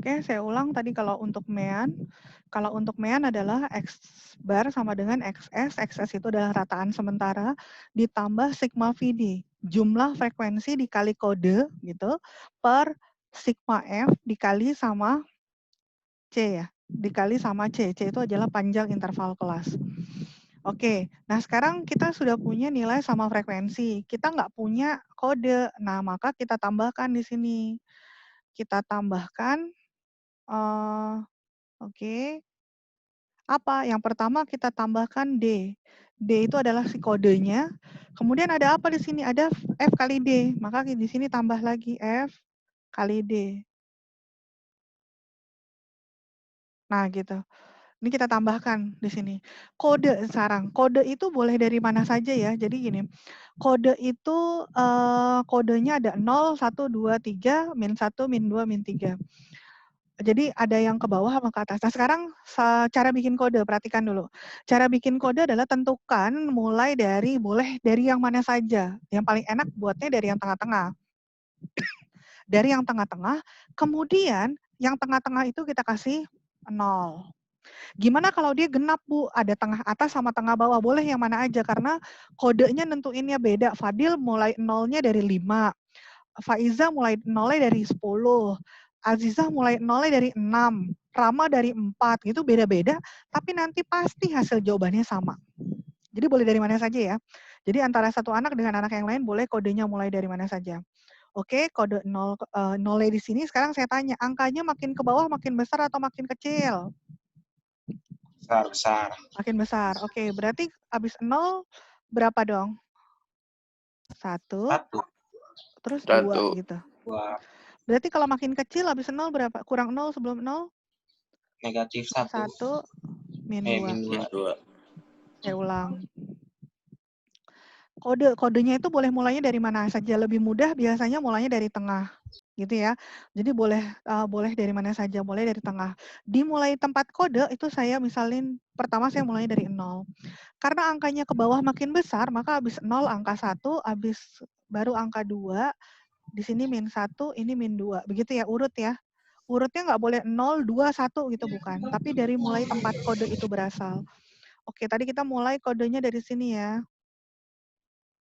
Oke, saya ulang tadi kalau untuk MEAN. Kalau untuk MEAN adalah X bar sama dengan XS. XS itu adalah rataan sementara ditambah sigma VD. Jumlah frekuensi dikali kode gitu per sigma F dikali sama C ya. Dikali sama C. C itu adalah panjang interval kelas. Oke, nah sekarang kita sudah punya nilai sama frekuensi. Kita nggak punya kode. Nah, maka kita tambahkan di sini. Kita tambahkan oke. Apa? Yang pertama kita tambahkan D. D itu adalah si kodenya. Kemudian ada apa di sini? Ada F kali D. Maka di sini tambah lagi F kali D. Nah, gitu. Ini kita tambahkan di sini. Kode sekarang. Kode itu boleh dari mana saja ya. Jadi gini, kode itu kodenya ada 0, 1, 2, 3, min 1, min 2, min 3. Jadi ada yang ke bawah sama ke atas. Nah sekarang cara bikin kode, perhatikan dulu. Cara bikin kode adalah tentukan mulai dari, boleh dari yang mana saja. Yang paling enak buatnya dari yang tengah-tengah. Dari yang tengah-tengah, kemudian yang tengah-tengah itu kita kasih 0. Gimana kalau dia genap, Bu? Ada tengah atas sama tengah bawah. Boleh yang mana aja, karena kodenya nentuinnya beda. Fadil mulai 0-nya dari 5. Faiza mulai 0-nya dari 10. Azizah mulai 0-nya dari 6. Rama dari 4. Gitu beda-beda, tapi nanti pasti hasil jawabannya sama. Jadi boleh dari mana saja ya. Jadi antara satu anak dengan anak yang lain boleh kodenya mulai dari mana saja. Oke, kode 0, 0 di sini. Sekarang saya tanya, angkanya makin ke bawah makin besar atau makin kecil? Besar. Makin besar. Oke, berarti habis 0 berapa dong? 1, 1. terus 2 gitu. 2. Berarti kalau makin kecil habis 0 berapa? Kurang 0 sebelum 0? Negatif 1. 1, min 2. Min 2. Saya ulang. Kodenya itu boleh mulainya dari mana saja. Lebih mudah biasanya mulainya dari tengah. Gitu ya. Jadi boleh dari mana saja, mulai dari tengah. Dimulai tempat kode itu saya misalin pertama saya mulai dari 0. Karena angkanya ke bawah makin besar, maka habis 0 angka 1, habis baru angka 2, di sini min 1, ini min 2. Begitu ya, urut ya. Urutnya nggak boleh 0, 2, 1 gitu, bukan. Tapi dari mulai tempat kode itu berasal. Oke, tadi kita mulai kodenya dari sini ya.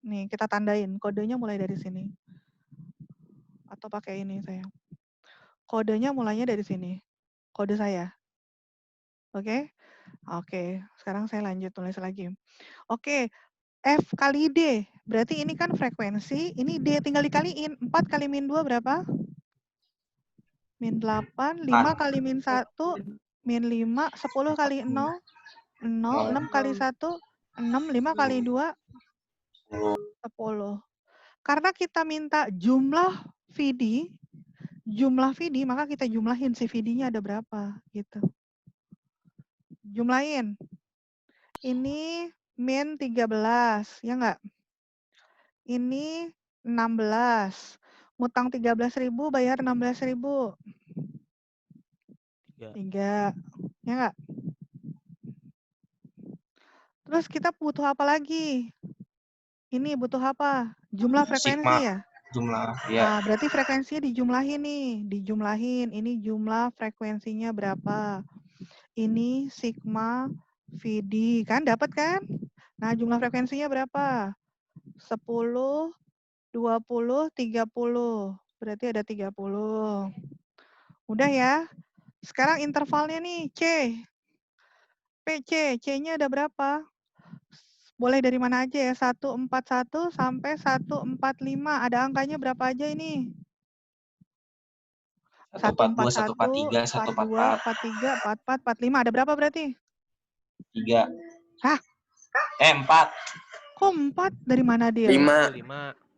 Nih, kita tandain. Kodenya mulai dari sini. Atau pakai ini saya. Kodenya mulainya dari sini. Kode saya. Oke? Oke, sekarang saya lanjut tulis lagi. Oke, F kali D. Berarti ini kan frekuensi, ini D tinggal dikaliin. 4 kali min 2 berapa? Min 8, 5 kali min 1, min 5, 10 kali 0, 0, 6 kali 1, 6, 5 kali 2, 10. Karena kita minta jumlah VD, maka kita jumlahin si VD-nya ada berapa, gitu. Jumlahin. Ini min 13, ya enggak? Ini 16. Ngutang 13.000, bayar 16.000. 3. Ya enggak? Terus kita butuh apa lagi? Ini butuh apa? Jumlah frekuensi Sigma. ya? Jumlah, ya. Nah, berarti frekuensinya dijumlahin nih. Dijumlahin. Ini jumlah frekuensinya berapa? Ini sigma VD. Kan dapat kan? Nah, jumlah frekuensinya berapa? 10, 20, 30. Berarti ada 30. Udah ya? Sekarang intervalnya nih, C. PC, C-nya ada berapa? Boleh dari mana aja ya? 141 sampai 145. Ada angkanya berapa aja ini? 142, 141, 143, 42, 43, 44, 45. Ada berapa berarti? 3. Hah? 4. Kok 4? Dari mana dia? 5.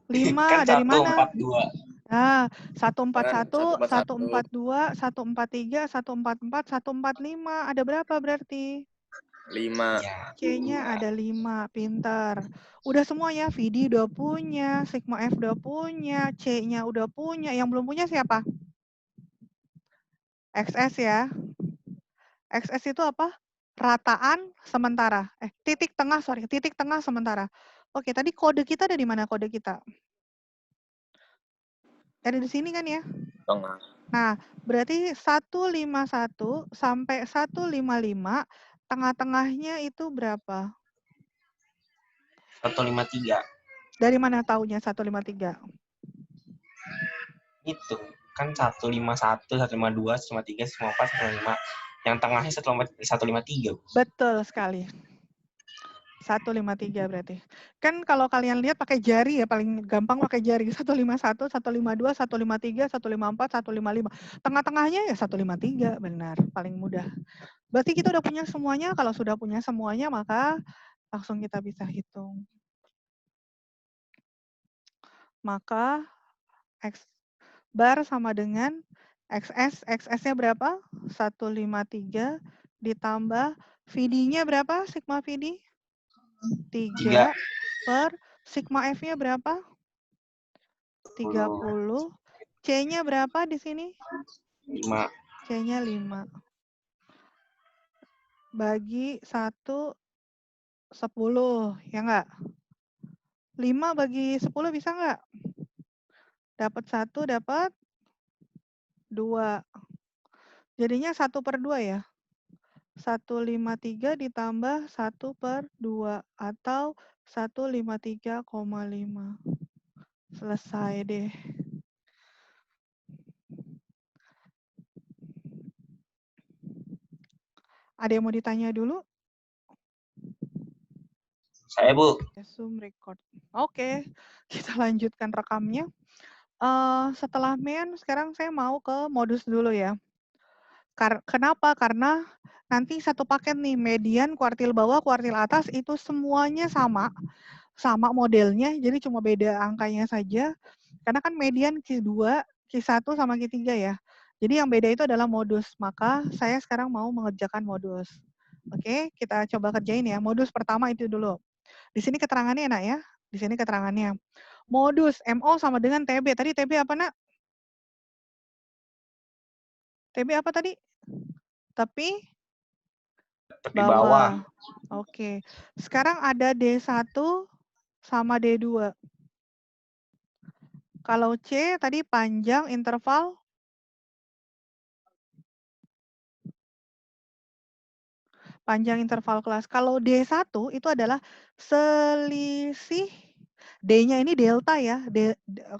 5 Kan dari mana? 142. Nah, 141, 141. 142, 143, 144, 145. Ada berapa berarti? 5. C-nya ada 5, pintar. Udah semua ya, VD udah punya, Sigma F udah punya, C-nya udah punya. Yang belum punya siapa? XS ya. XS itu apa? Rataan sementara. Titik tengah sementara. Oke, tadi kode kita ada di mana kode kita? Ada di sini kan ya? Tengah. Nah, berarti 151 sampai 155, tengah-tengahnya itu berapa? 153. Dari mana taunya 153? Itu kan 151, 152, 153, 154, 155. Yang tengahnya 153. Betul sekali. 153 berarti. Kan kalau kalian lihat pakai jari ya, paling gampang pakai jari. 151, 152, 153, 154, 155. Tengah-tengahnya ya 153, benar. Paling mudah. Berarti kita udah punya semuanya. Kalau sudah punya semuanya, maka langsung kita bisa hitung. Maka X bar sama dengan XS. XS-nya berapa? 153 ditambah VD-nya berapa? Sigma VD? 3. 3 per sigma F-nya berapa? 30. C-nya berapa di sini? 5. C-nya 5. Bagi 1, 10. Ya enggak? 5 bagi 10 bisa enggak? Dapat 1, dapat 2. Jadinya 1/2 ya? 153 ditambah 1/2 atau 153,5. Selesai deh. Ada yang mau ditanya dulu? Saya, Bu. Zoom record. Oke, kita lanjutkan rekamnya. Setelah main, sekarang saya mau ke modus dulu ya. Kenapa? Karena nanti satu paket nih, median, kuartil bawah, kuartil atas, itu semuanya sama modelnya, jadi cuma beda angkanya saja. Karena kan median Q2, Q1 sama Q3 ya. Jadi yang beda itu adalah modus. Maka saya sekarang mau mengerjakan modus. Oke, kita coba kerjain ya. Modus pertama itu dulu. Di sini keterangannya enak ya. Di sini keterangannya. Modus MO sama dengan TB. Tadi TB apa, Nak? TB apa tadi? Tepi Tepi bawah. bawah. Oke. Sekarang ada D1 sama D2. Kalau C tadi panjang interval kelas. Kalau D1 itu adalah selisih D-nya ini delta ya.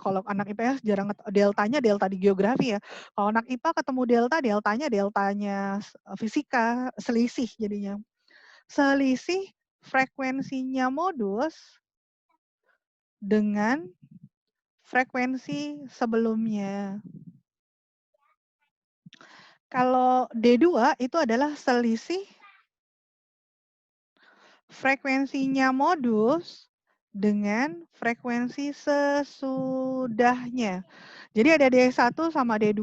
Kalau anak IPS jarang deltanya delta di geografi ya. Kalau anak IPA ketemu deltanya fisika, selisih jadinya. Selisih frekuensinya modus dengan frekuensi sebelumnya. Kalau D2 itu adalah selisih frekuensinya modus dengan frekuensi sesudahnya. Jadi ada D1 sama D2.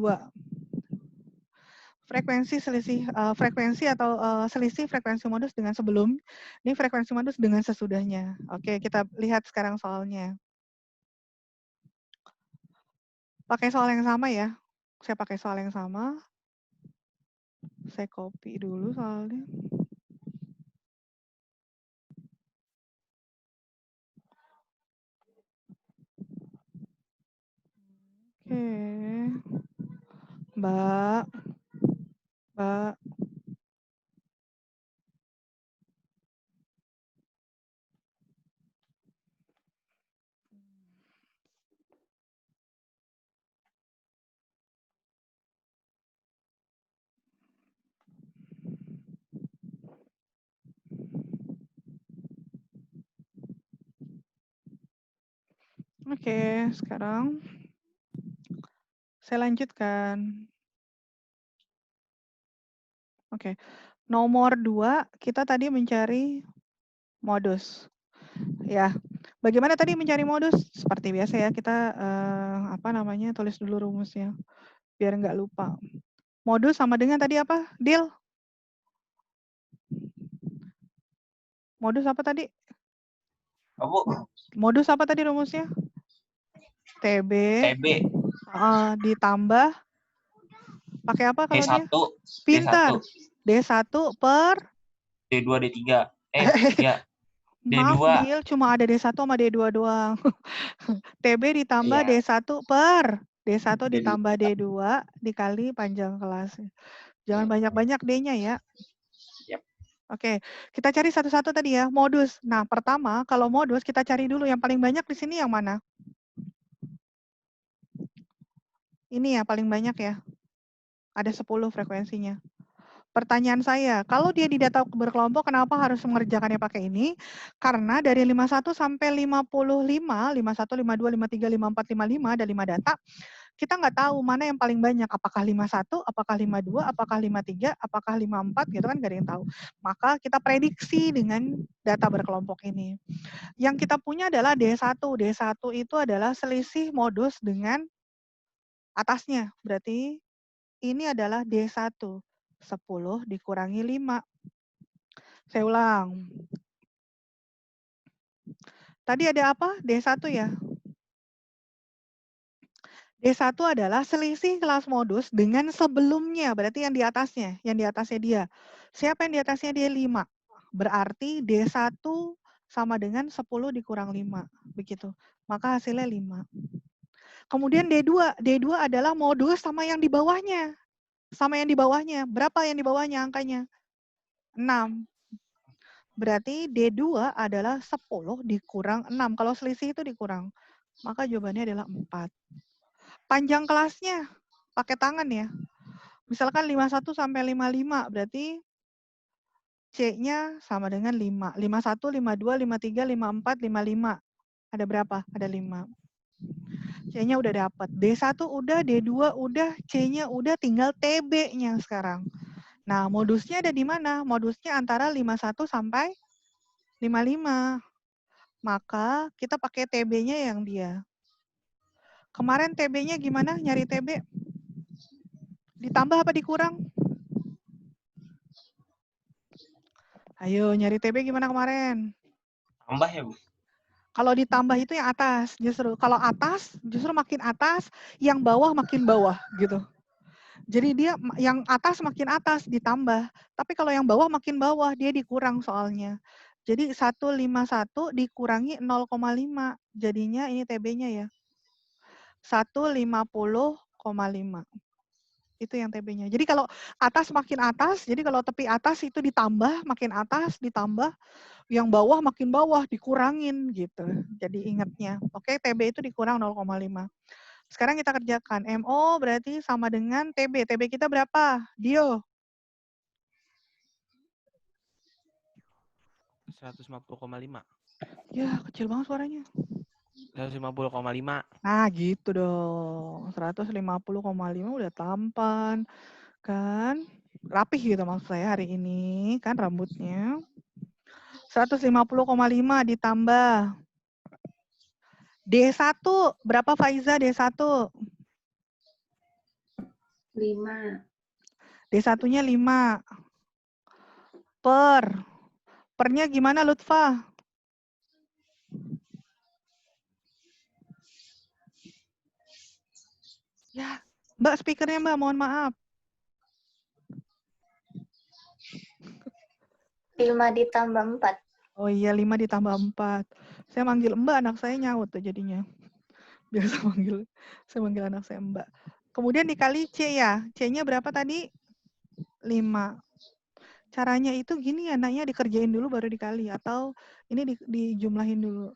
Frekuensi frekuensi modus dengan sebelum, ini frekuensi modus dengan sesudahnya. Oke, kita lihat sekarang soalnya. Pakai soal yang sama ya. Saya pakai soal yang sama. Saya copy dulu soalnya. Oke. Mbak. Oke, sekarang saya lanjutkan. Oke, nomor 2 kita tadi mencari modus. Ya, bagaimana tadi mencari modus? Seperti biasa ya, kita tulis dulu rumusnya biar nggak lupa. Modus sama dengan tadi apa? Deal. Modus apa tadi? Bu. Modus apa tadi rumusnya? TB. Ditambah pakai apa kalau D1. dia? Pintar. D1 per D2, D3. Ya. Maaf, D2. Dil, cuma ada D1 sama D2 doang. TB ditambah Ya. D1 per D1 D2. ditambah D2 dikali panjang kelas. Jangan banyak-banyak D-nya ya. Yap. Oke, kita cari satu-satu tadi ya, modus. Nah, pertama kalau modus kita cari dulu yang paling banyak di sini yang mana? Ini ya paling banyak ya. Ada 10 frekuensinya. Pertanyaan saya, kalau dia di data berkelompok kenapa harus mengerjakannya pakai ini? Karena dari 51 sampai 55, 51, 52, 53, 54, 55 ada 5 data. Kita nggak tahu mana yang paling banyak, apakah 51, apakah 52, apakah 53, apakah 54 gitu kan nggak ada yang tahu. Maka kita prediksi dengan data berkelompok ini. Yang kita punya adalah D1. D1 itu adalah selisih modus dengan atasnya. Berarti ini adalah D1. 10 dikurangi 5. Saya ulang. Tadi ada apa? D1 ya. D1 adalah selisih kelas modus dengan sebelumnya, berarti yang di atasnya dia. Siapa yang di atasnya dia? 5. Berarti D1 sama dengan 10 dikurang 5, begitu. Maka hasilnya 5. Kemudian D2, D2 adalah modus sama yang di bawahnya. Sama yang di bawahnya. Berapa yang di bawahnya angkanya? 6. Berarti D2 adalah 10 dikurang 6. Kalau selisih itu dikurang. Maka jawabannya adalah 4. Panjang kelasnya pakai tangan ya. Misalkan 51 sampai 55 berarti C-nya sama dengan 5. 51, 52, 53, 54, 55. Ada berapa? Ada 5. C-nya udah dapat. D1 udah, D2 udah, C-nya udah, tinggal TB-nya sekarang. Nah, modusnya ada di mana? Modusnya antara 51 sampai 55. Maka kita pakai TB-nya yang dia. Kemarin TB-nya gimana? Nyari TB? Ditambah apa dikurang? Ayo, nyari TB gimana kemarin? Tambah ya, Bu? Kalau ditambah itu yang atas, justru. Kalau atas, justru makin atas, yang bawah makin bawah, gitu. Jadi dia yang atas makin atas ditambah. Tapi kalau yang bawah makin bawah, dia dikurang soalnya. Jadi 151 dikurangi 0,5. Jadinya ini TB-nya ya. 150,5. Itu yang TB-nya. Jadi kalau atas makin atas, jadi kalau tepi atas itu ditambah, makin atas ditambah, yang bawah makin bawah dikurangin gitu. Jadi ingatnya. Oke, TB itu dikurang 0,5. Sekarang kita kerjakan. MO berarti sama dengan TB. TB kita berapa? Dio? 150,5. Ya, kecil banget suaranya. 150,5. Nah, gitu dong. 150,5 udah tampan. Kan? Rapih gitu maksud saya hari ini. Kan rambutnya. 150,5 ditambah. D1. Berapa Faiza D1? 5. D1-nya 5. Pernya gimana Lutfa? Ya, Mbak speakernya Mbak, mohon maaf. 5 ditambah 4. Oh iya, 5 ditambah 4. Saya manggil Mbak, anak saya nyaut tuh jadinya. Biasa saya manggil anak saya Mbak. Kemudian dikali C ya. C-nya berapa tadi? 5. Caranya itu gini ya, anaknya dikerjain dulu baru dikali. Atau ini dijumlahin dulu.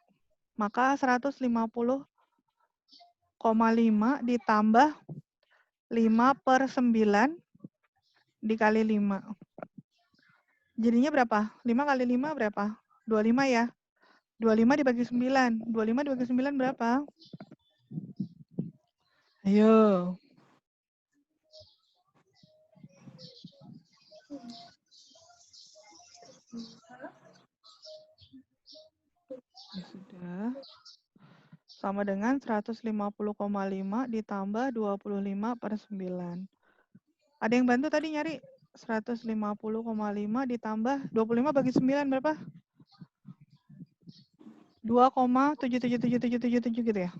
Maka 150,5 ditambah 5/9 dikali 5. Jadinya berapa? 5 kali 5 berapa? 25 ya? 25 dibagi 9. 25 dibagi 9 berapa? Ayo. Ya sudah. Sama dengan 150,5 ditambah 25/9. Ada yang bantu tadi nyari? 150,5 ditambah 25 bagi 9 berapa? 2,77777 gitu ya?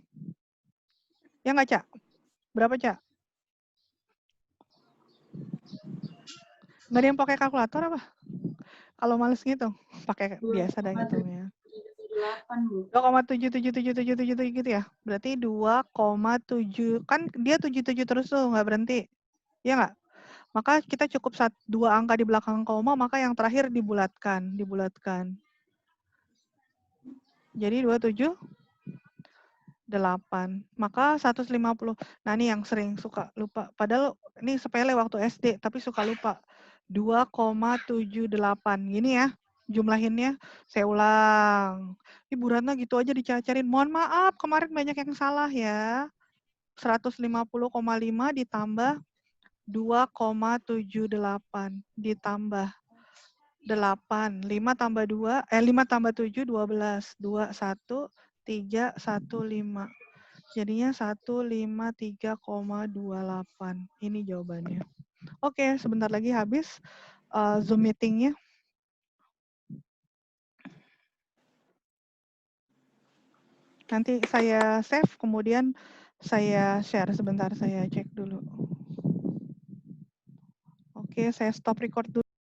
Ya nggak, Cak? Berapa, Cak? Nggak ada yang pakai kalkulator apa? Kalau males gitu, pakai biasa dan ngitungnya. 8, Bu. 2,77777 gitu ya? Berarti 2,7, kan dia 77 terus tuh, nggak berhenti. Iya nggak? Maka kita cukup 2 angka di belakang koma, maka yang terakhir dibulatkan. Jadi 278. Maka 150. Nah, ini yang sering suka lupa. Padahal ini sepele waktu SD, tapi suka lupa. 2,78. Gini ya, jumlahinnya. Saya ulang. Ibu Ratna gitu aja dicacarin. Mohon maaf, kemarin banyak yang salah ya. 150,5 ditambah 2,78 ditambah 8. 5 tambah 7, 12. 2, 1, 3, 1, 5. Jadinya 153,28. Ini jawabannya. Oke, sebentar lagi habis Zoom meeting-nya. Nanti saya save, kemudian saya share. Sebentar, saya cek dulu. Oke, saya stop record dulu.